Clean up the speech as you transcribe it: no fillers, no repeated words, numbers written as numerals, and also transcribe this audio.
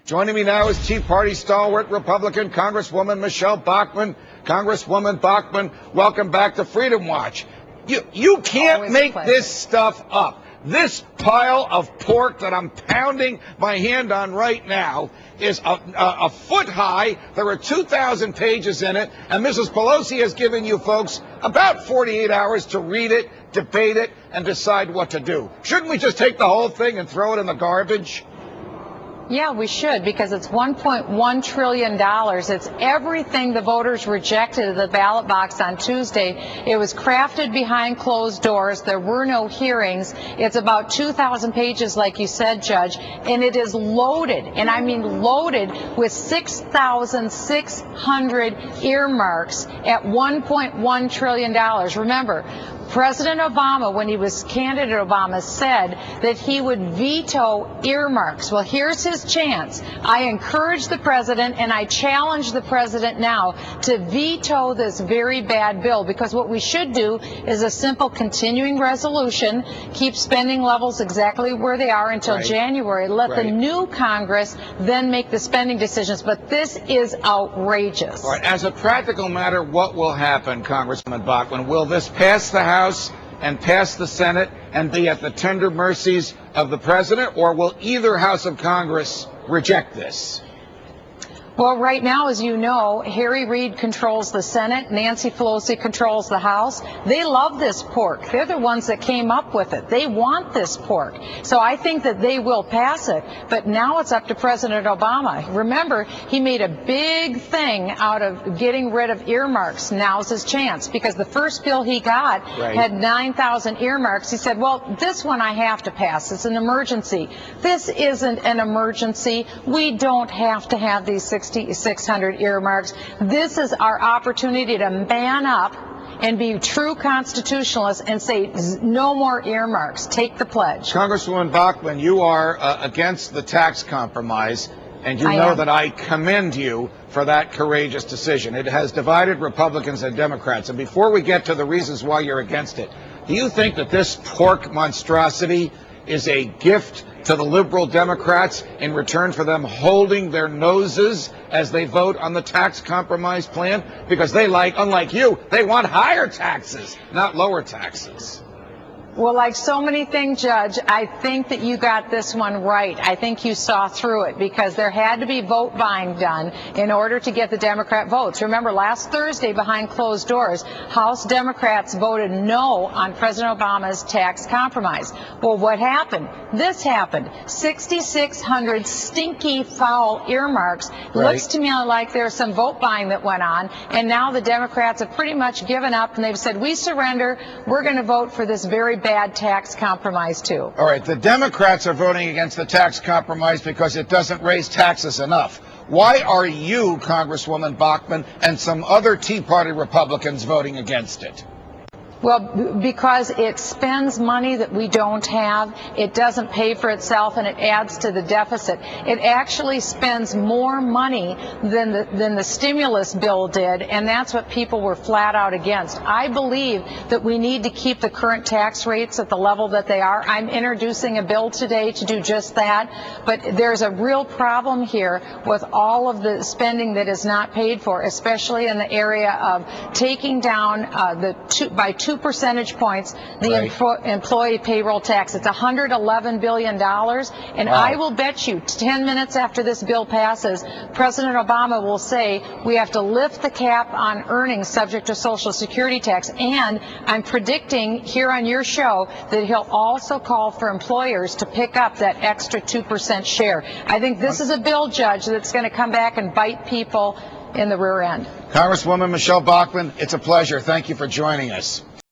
Joining me now is Tea Party stalwart Republican Congresswoman Michelle Bachmann. Congresswoman Bachmann, welcome back to Freedom Watch. You can't make this stuff up. This pile of pork that I'm pounding my hand on right now is a foot high. There are 2,000 pages in it, and Mrs. Pelosi has given you folks about 48 hours to read it, debate it, and decide what to do. Shouldn't we just take the whole thing and throw it in the garbage? Yeah, we should, because it's $1.1 trillion. It's everything the voters rejected at the ballot box on Tuesday. It was crafted behind closed doors. There were no hearings. It's about 2,000 pages, like you said, Judge, and it is loaded, and I mean loaded, with 6,600 earmarks at $1.1 trillion. Remember, President Obama, when he was candidate Obama, said that he would veto earmarks. Well, here's his chance. I encourage the president, and I challenge the president now to veto this very bad bill, because what we should do is a simple continuing resolution, keep spending levels exactly where they are until January, let the new Congress then make the spending decisions. But this is outrageous. All right. As a practical matter, what will happen, Congresswoman Bachmann? Will this pass the House and pass the Senate and be at the tender mercies of the president, or will either House of Congress reject this? Well, right now, as you know, Harry Reid controls the Senate. Nancy Pelosi controls the House. They love this pork. They're the ones that came up with it. They want this pork. So I think that they will pass it. But now it's up to President Obama. Remember, he made a big thing out of getting rid of earmarks. Now's his chance, because the first bill he got had 9,000 earmarks. He said, well, this one I have to pass. It's an emergency. This isn't an emergency. We don't have to have these 6,600 earmarks. This is our opportunity to man up and be true constitutionalists and say no more earmarks. Take the pledge. Congresswoman Bachmann, you are against the tax compromise, and you know that I commend you for that courageous decision. It has divided Republicans and Democrats. And before we get to the reasons why you're against it, do you think that this pork monstrosity is a gift to the liberal Democrats in return for them holding their noses as they vote on the tax compromise plan? Because they unlike you, they want higher taxes, not lower taxes. Well, like so many things, Judge, I think that you got this one right. I think you saw through it, because there had to be vote buying done in order to get the Democrat votes. Remember, last Thursday, behind closed doors, House Democrats voted no on President Obama's tax compromise. Well, what happened? This happened. 6,600 stinky, foul earmarks. Looks to me like there's some vote buying that went on, and now the Democrats have pretty much given up, and they've said, we surrender. We're going to vote for this very bad tax compromise too. All right, the Democrats are voting against the tax compromise because it doesn't raise taxes enough. Why are you, Congresswoman Bachmann, and some other Tea Party Republicans voting against it? Well, because it spends money that we don't have, it doesn't pay for itself, and it adds to the deficit. It actually spends more money than the stimulus bill did, and that's what people were flat out against. I believe that we need to keep the current tax rates at the level that they are. I'm introducing a bill today to do just that, but there's a real problem here with all of the spending that is not paid for, especially in the area of taking down by 2 percentage points the employee payroll tax. It's $111 billion, and I will bet you 10 minutes after this bill passes, President Obama will say we have to lift the cap on earnings subject to Social Security tax, and I'm predicting here on your show that he'll also call for employers to pick up that extra 2% share. I think this is a bill, Judge, that's going to come back and bite people in the rear end. Congresswoman Michelle Bachmann, it's a pleasure. Thank you for joining us.